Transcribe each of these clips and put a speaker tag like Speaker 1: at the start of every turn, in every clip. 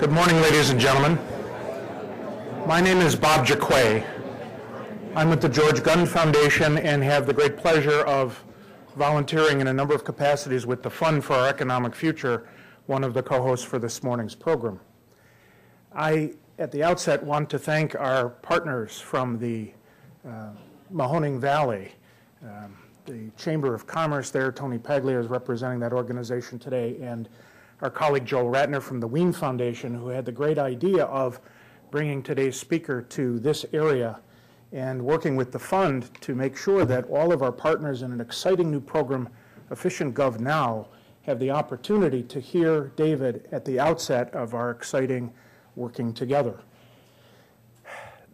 Speaker 1: Good morning, ladies and gentlemen. My name is Bob Jaquay. I'm with the George Gund Foundation and have the great pleasure of volunteering in a number of capacities with the Fund for Our Economic Future, one of the co-hosts for this morning's program. I, at the outset, want to thank our partners from the Mahoning Valley, the Chamber of Commerce there. Tony Paglia is representing that organization today, and our colleague Joel Ratner from the Wien Foundation, who had the great idea of bringing today's speaker to this area and working with the fund to make sure that all of our partners in an exciting new program, Efficient Gov Now, have the opportunity to hear David at the outset of our exciting working together.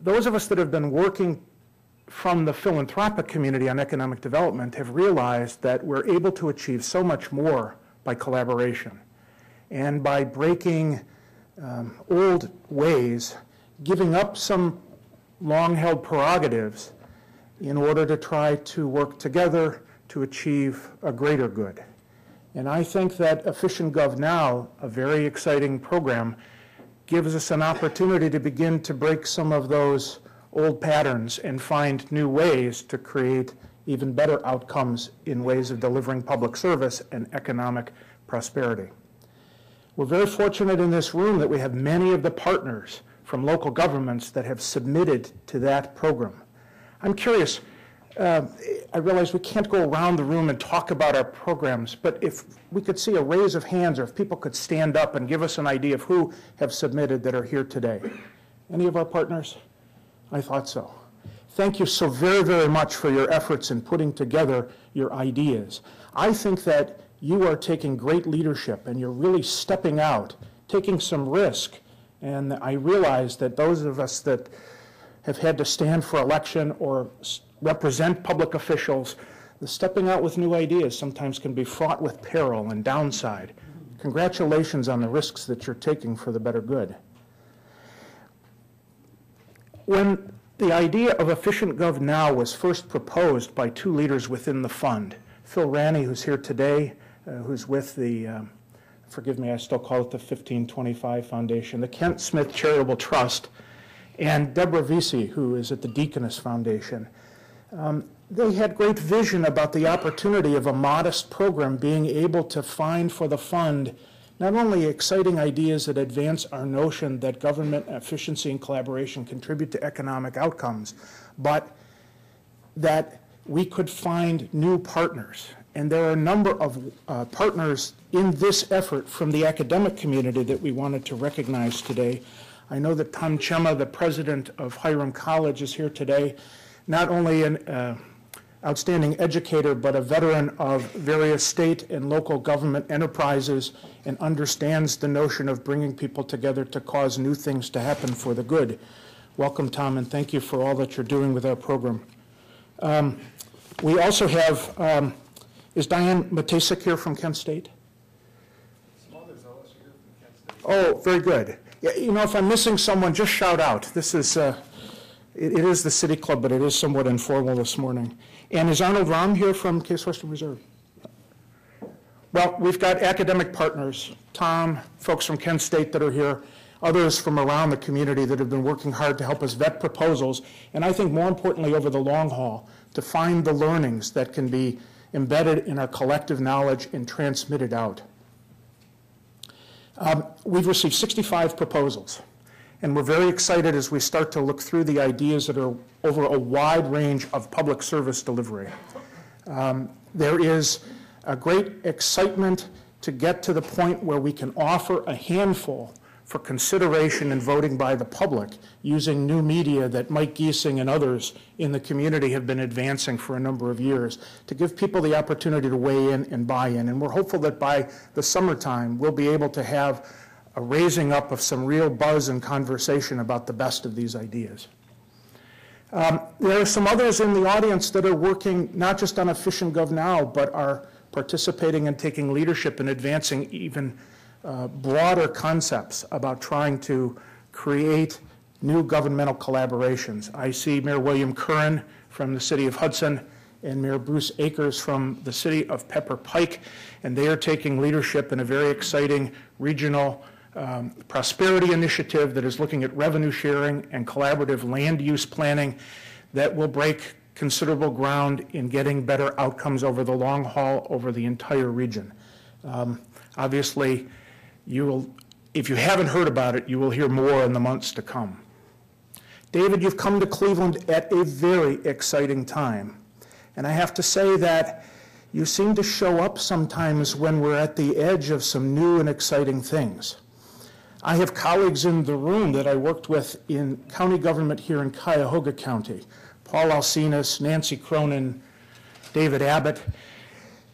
Speaker 1: Those of us that have been working from the philanthropic community on economic development have realized that we're able to achieve so much more by collaboration and by breaking old ways, giving up some long-held prerogatives in order to try to work together to achieve a greater good. And I think that Efficient Gov Now, a very exciting program, gives us an opportunity to begin to break some of those old patterns and find new ways to create even better outcomes in ways of delivering public service and economic prosperity. We're very fortunate in this room that we have many of the partners from local governments that have submitted to that program. I'm curious, I realize we can't go around the room and talk about our programs, but if we could see a raise of hands or if people could stand up and give us an idea of who have submitted that are here today. Any of our partners? I thought so. Thank you so very, very much for your efforts in putting together your ideas. I think that you are taking great leadership and you're really stepping out, taking some risk. And I realize that those of us that have had to stand for election or represent public officials, the stepping out with new ideas sometimes can be fraught with peril and downside. Congratulations on the risks that you're taking for the better good. When the idea of Efficient Gov Now was first proposed by two leaders within the fund, Phil Ranney, who's here today, who's with the, forgive me, I still call it the 1525 Foundation, the Kent Smith Charitable Trust, and Deborah Vesey, who is at the Deaconess Foundation. They had great vision about the opportunity of a modest program being able to find for the fund not only exciting ideas that advance our notion that government efficiency and collaboration contribute to economic outcomes, but that we could find new partners. And there are a number of partners in this effort from the academic community that we wanted to recognize today. I know that Tom Chema, the president of Hiram College, is here today, not only an outstanding educator, but a veteran of various state and local government enterprises and understands the notion of bringing people together to cause new things to happen for the good. Welcome, Tom, and thank you for all that you're doing with our program. We also have, is Diane Matejcik here from Kent State? Oh, very good. Yeah, you know, if I'm missing someone, just shout out. This is, it is the City Club, but it is somewhat informal this morning. And is Arnold Rahm here from Case Western Reserve? Well, we've got academic partners, Tom, folks from Kent State that are here, others from around the community that have been working hard to help us vet proposals, and I think more importantly over the long haul, to find the learnings that can be embedded in our collective knowledge and transmitted out. We've received 65 proposals, and we're very excited as we start to look through the ideas that are over a wide range of public service delivery. There is a great excitement to get to the point where we can offer a handful for consideration and voting by the public using new media that Mike Giesing and others in the community have been advancing for a number of years to give people the opportunity to weigh in and buy in. And we're hopeful that by the summertime we'll be able to have a raising up of some real buzz and conversation about the best of these ideas. There are some others in the audience that are working not just on Efficient Gov Now, but are participating and taking leadership in advancing even broader concepts about trying to create new governmental collaborations. I see Mayor William Curran from the City of Hudson and Mayor Bruce Akers from the City of Pepper Pike, and they are taking leadership in a very exciting regional prosperity initiative that is looking at revenue sharing and collaborative land use planning that will break considerable ground in getting better outcomes over the long haul over the entire region. Obviously, if you haven't heard about it, you will hear more in the months to come. David, you've come to Cleveland at a very exciting time. And I have to say that you seem to show up sometimes when we're at the edge of some new and exciting things. I have colleagues in the room that I worked with in county government here in Cuyahoga County, Paul Alcinas, Nancy Cronin, David Abbott.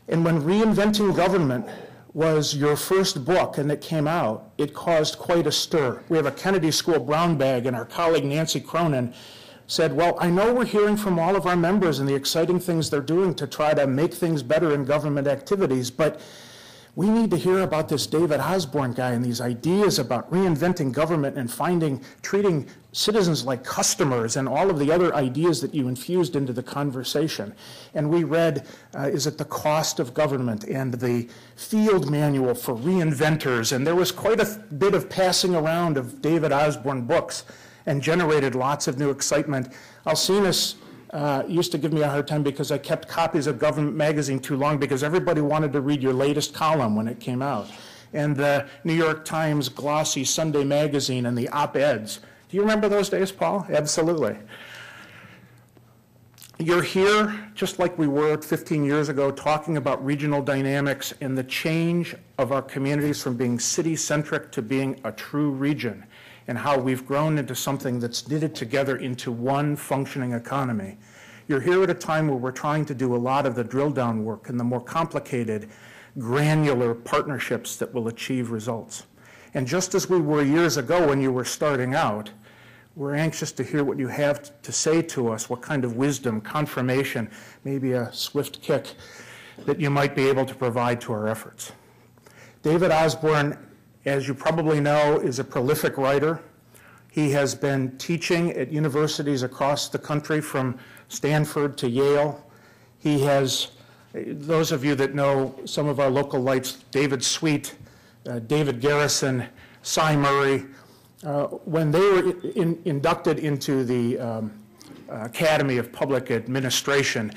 Speaker 1: And when Reinventing Government was your first book and it came out, it caused quite a stir. We have a Kennedy School brown bag, and our colleague Nancy Cronin said, well, I know we're hearing from all of our members and the exciting things they're doing to try to make things better in government activities, but we need to hear about this David Osborne guy and these ideas about reinventing government and treating citizens like customers and all of the other ideas that you infused into the conversation. And we read, is it The Cost of Government and the Field Manual for Reinventors, and there was quite a bit of passing around of David Osborne books and generated lots of new excitement. Alcinas used to give me a hard time because I kept copies of Government Magazine too long because everybody wanted to read your latest column when it came out. And the New York Times glossy Sunday magazine and the op-eds. Do you remember those days, Paul? Absolutely. You're here, just like we were 15 years ago, talking about regional dynamics and the change of our communities from being city-centric to being a true region, and how we've grown into something that's knitted together into one functioning economy. You're here at a time where we're trying to do a lot of the drill-down work and the more complicated, granular partnerships that will achieve results. And just as we were years ago when you were starting out, we're anxious to hear what you have to say to us, what kind of wisdom, confirmation, maybe a swift kick that you might be able to provide to our efforts. David Osborne, as you probably know, is a prolific writer. He has been teaching at universities across the country from Stanford to Yale. He has, those of you that know some of our local lights, David Sweet, David Garrison, Cy Murray, when they were inducted into the Academy of Public Administration,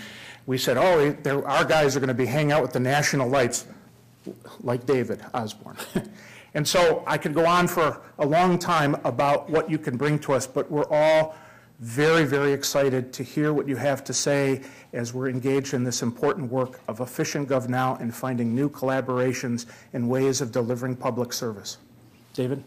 Speaker 1: we said, oh, our guys are going to be hanging out with the national lights, like David Osborne. And so I could go on for a long time about what you can bring to us, but we're all very, very excited to hear what you have to say as we're engaged in this important work of Efficient Gov Now and finding new collaborations and ways of delivering public service. David?